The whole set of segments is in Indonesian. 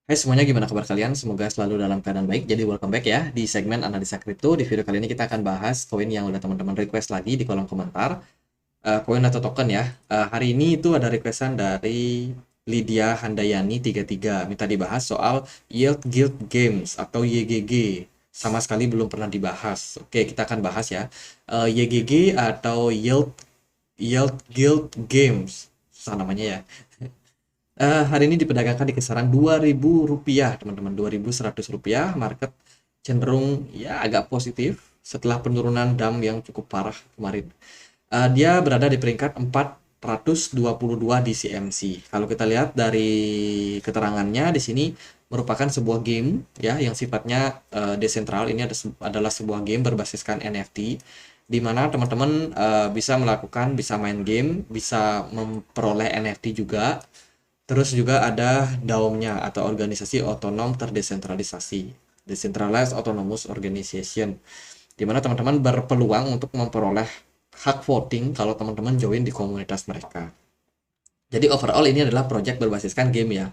Hai semuanya, gimana kabar kalian? Semoga selalu dalam keadaan baik. Jadi welcome back ya di segmen Analisa Kripto. Di video kali ini kita akan bahas koin yang udah teman-teman request lagi di kolom komentar. Koin atau token ya. Hari ini itu ada requestan dari Lydia Handayani 33. Minta dibahas soal Yield Guild Games atau YGG. Sama sekali belum pernah dibahas. Oke, kita akan bahas ya. YGG atau Yield Guild Games. Susah namanya ya. Hari ini diperdagangkan di kisaran Rp2.000, teman-teman. Rp2.100. Market cenderung ya agak positif setelah penurunan DAM yang cukup parah kemarin. Dia berada di peringkat 422 di CMC. Kalau kita lihat dari keterangannya di sini merupakan sebuah game ya yang sifatnya desentral. Ini adalah sebuah game berbasiskan NFT di mana teman-teman bisa main game, bisa memperoleh NFT juga. Terus juga ada DAO-nya atau organisasi otonom terdesentralisasi, Decentralized Autonomous Organization, di mana teman-teman berpeluang untuk memperoleh hak voting kalau teman-teman join di komunitas mereka. Jadi overall ini adalah project berbasiskan game ya.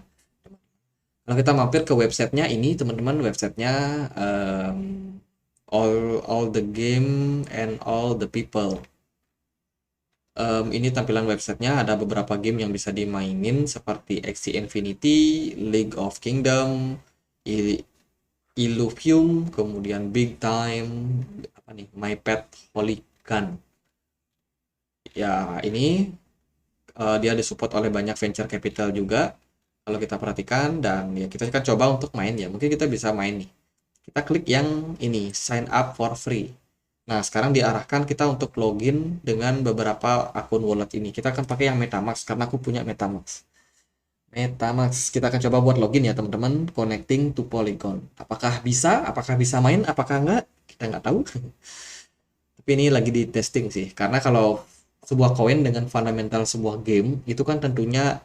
Kalau kita mampir ke websitenya ini, teman-teman, websitenya all the game and all the people. Ini tampilan websitenya, ada beberapa game yang bisa dimainin seperti Axie Infinity, League of Kingdom, Illuvium, kemudian Big Time, apa nih, My Pet Holy Gun. Ya, ini dia disupport oleh banyak venture capital juga kalau kita perhatikan, dan ya kita akan coba untuk main ya. Mungkin kita bisa main nih. Kita klik yang ini, sign up for free. Nah, sekarang diarahkan kita untuk login dengan beberapa akun wallet ini. Kita akan pakai yang MetaMask karena aku punya MetaMask. MetaMask, kita akan coba buat login ya teman-teman. Connecting to Polygon. Apakah bisa? Apakah bisa main? Apakah enggak? Kita nggak tahu. Tapi ini lagi di testing sih. Karena kalau sebuah koin dengan fundamental sebuah game, itu kan tentunya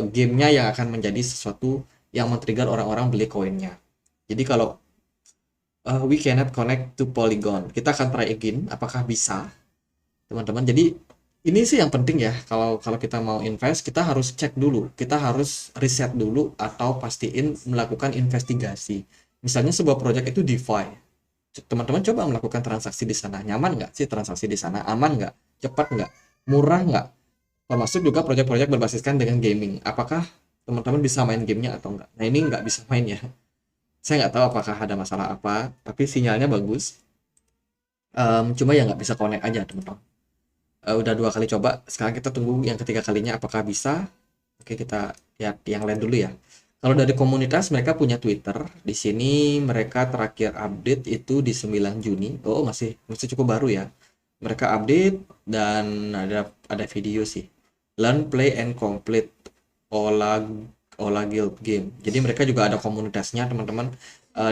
gamenya yang akan menjadi sesuatu yang men-trigger orang-orang beli koinnya. Jadi kalau we cannot connect to Polygon. Kita akan try again, apakah bisa, teman-teman. Jadi ini sih yang penting ya. Kalau kalau kita mau invest, kita harus cek dulu, kita harus riset dulu atau pastiin melakukan investigasi. Misalnya sebuah project itu DeFi, teman-teman coba melakukan transaksi di sana. Nyaman nggak sih transaksi di sana? Aman nggak? Cepat nggak? Murah nggak? Termasuk juga proyek-proyek berbasiskan dengan gaming. Apakah teman-teman bisa main gamenya atau enggak? Nah ini nggak bisa main ya. Saya nggak tahu apakah ada masalah apa, tapi sinyalnya bagus. Cuma ya nggak bisa connect aja teman-teman. Udah 2 kali coba, sekarang kita tunggu yang ketiga kalinya apakah bisa. Oke, kita lihat yang lain dulu ya. Kalau dari komunitas, mereka punya Twitter. Di sini mereka terakhir update itu di 9 Juni. Oh, masih masih cukup baru ya. Mereka update dan ada video sih. Learn, play, and complete Ola Ola Guild Game. Jadi mereka juga ada komunitasnya teman-teman,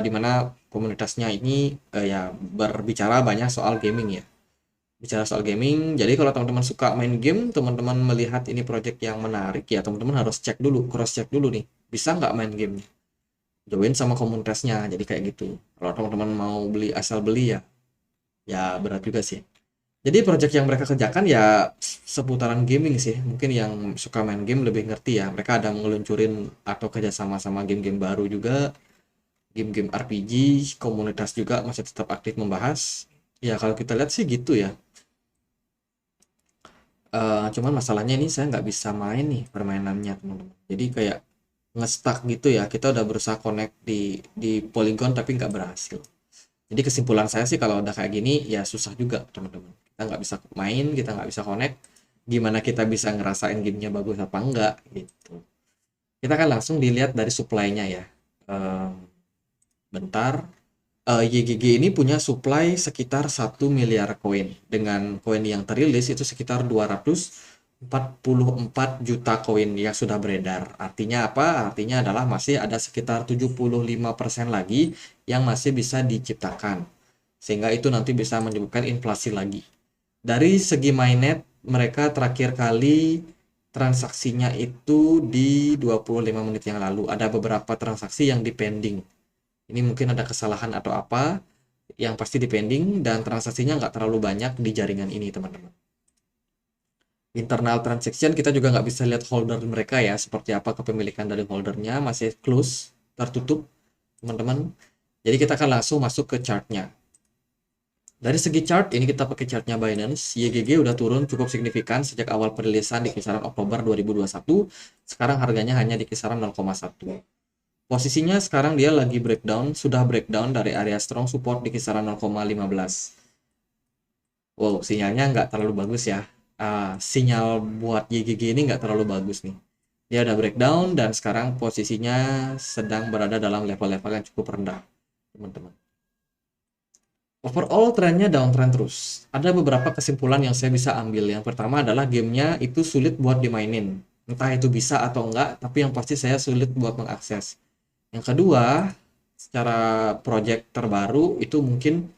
di mana komunitasnya ini ya berbicara banyak soal gaming ya. Bicara soal gaming, jadi kalau teman-teman suka main game, teman-teman melihat ini project yang menarik ya, teman-teman harus cek dulu, cross check dulu nih, bisa nggak main game, join sama komunitasnya, jadi kayak gitu. Kalau teman-teman mau beli asal beli ya, ya berat juga sih. Jadi project yang mereka kerjakan ya seputaran gaming sih. Mungkin yang suka main game lebih ngerti ya. Mereka ada ngeluncurin atau kerjasama sama game-game baru juga, game-game RPG, komunitas juga masih tetap aktif membahas. Ya kalau kita lihat sih gitu ya. Cuman masalahnya ini saya nggak bisa main nih permainannya teman-teman. Jadi kayak nge-stuck gitu ya. Kita udah berusaha connect di Polygon tapi nggak berhasil. Jadi kesimpulan saya sih kalau udah kayak gini ya susah juga teman-teman. Kita nggak bisa main, kita nggak bisa connect. Gimana kita bisa ngerasain gamenya bagus apa enggak gitu. Kita kan langsung dilihat dari supply-nya ya. Eee, Bentar. YGG ini punya supply sekitar 1 miliar koin. Dengan koin yang terilis itu sekitar 244 juta koin yang sudah beredar. Artinya apa? Artinya adalah masih ada sekitar 75% lagi yang masih bisa diciptakan. Sehingga itu nanti bisa menyebabkan inflasi lagi. Dari segi mainnet, mereka terakhir kali transaksinya itu di 25 menit yang lalu. Ada beberapa transaksi yang dipending. Ini mungkin ada kesalahan atau apa, yang pasti dipending dan transaksinya nggak terlalu banyak di jaringan ini teman-teman. Internal transaction kita juga nggak bisa lihat holder mereka ya, seperti apa kepemilikan dari holdernya, masih close. tertutup, teman-teman. Jadi kita akan langsung masuk ke chartnya. Dari segi chart, ini kita pakai chartnya Binance. YGG udah turun cukup signifikan sejak awal perilisan di kisaran Oktober 2021. Sekarang harganya hanya di kisaran 0,1. Posisinya sekarang dia lagi breakdown, sudah breakdown dari area strong support di kisaran 0,15. Wow, sinyalnya nggak terlalu bagus ya. Sinyal buat YGG ini nggak terlalu bagus nih. Dia udah breakdown dan sekarang posisinya sedang berada dalam level-level yang cukup rendah, teman-teman. Overall trennya downtrend terus. Ada beberapa kesimpulan yang saya bisa ambil. Yang pertama adalah gamenya itu sulit buat dimainin. Entah itu bisa atau enggak, tapi yang pasti saya sulit buat mengakses. Yang kedua, secara project terbaru itu mungkin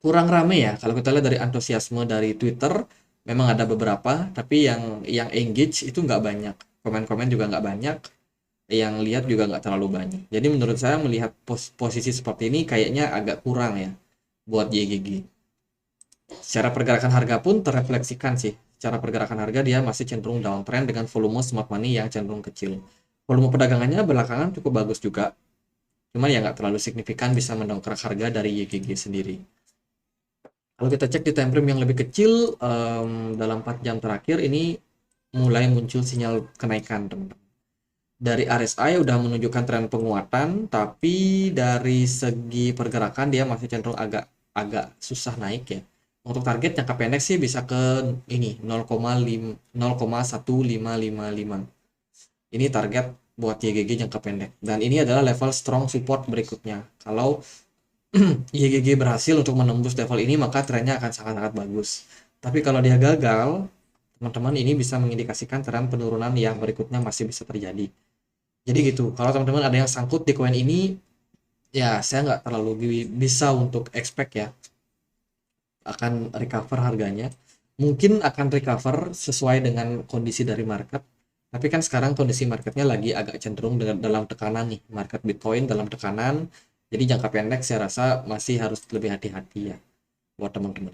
kurang rame ya. Kalau kita lihat dari antusiasme dari Twitter, memang ada beberapa, tapi yang engage itu nggak banyak. Komen-komen juga nggak banyak. Yang lihat juga nggak terlalu banyak. Jadi menurut saya melihat posisi seperti ini kayaknya agak kurang ya buat YGG. Secara pergerakan harga pun terrefleksikan sih. Secara pergerakan harga dia masih cenderung downtrend dengan volume smart money yang cenderung kecil. Volume perdagangannya belakangan cukup bagus juga. Cuman ya nggak terlalu signifikan bisa mendongkrak harga dari YGG sendiri. Kalau kita cek di time frame yang lebih kecil, dalam 4 jam terakhir ini mulai muncul sinyal kenaikan, teman-teman. Dari RSI udah menunjukkan tren penguatan, tapi dari segi pergerakan dia masih cenderung agak susah naik ya. Untuk target jangka pendek sih bisa ke ini 0,1555. Ini target buat YGG jangka pendek. Dan ini adalah level strong support berikutnya. Kalau YGG berhasil untuk menembus level ini, maka trennya akan sangat-sangat bagus. Tapi kalau dia gagal, teman-teman, ini bisa mengindikasikan tren penurunan yang berikutnya masih bisa terjadi. Jadi gitu, kalau teman-teman ada yang sangkut di koin ini, ya saya nggak terlalu bisa untuk expect ya akan recover harganya. Mungkin akan recover sesuai dengan kondisi dari market. Tapi kan sekarang kondisi marketnya lagi agak cenderung dalam tekanan nih. Market Bitcoin dalam tekanan. Jadi jangka pendek saya rasa masih harus lebih hati-hati ya buat teman-teman.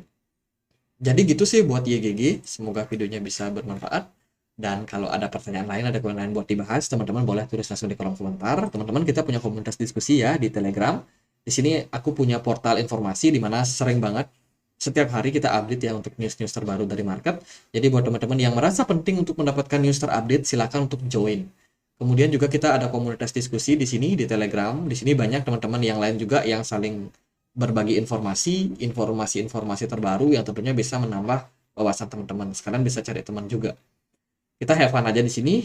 Jadi gitu sih buat YGG. Semoga videonya bisa bermanfaat. Dan kalau ada pertanyaan lain, ada koin lain buat dibahas, teman-teman boleh tulis langsung di kolom komentar. Teman-teman, kita punya komunitas diskusi ya di Telegram. Di sini aku punya portal informasi di mana sering banget setiap hari kita update ya untuk news-news terbaru dari market. Jadi buat teman-teman yang merasa penting untuk mendapatkan news terupdate, silakan untuk join. Kemudian juga kita ada komunitas diskusi di sini di Telegram. Di sini banyak teman-teman yang lain juga yang saling berbagi informasi terbaru yang tentunya bisa menambah wawasan teman-teman. Sekarang bisa cari teman juga. Kita have fun aja di sini.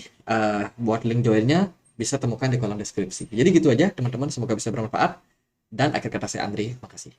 Buat link joinnya bisa temukan di kolom deskripsi. Jadi gitu aja teman-teman, semoga bisa bermanfaat. Dan akhir kata saya Andri, makasih.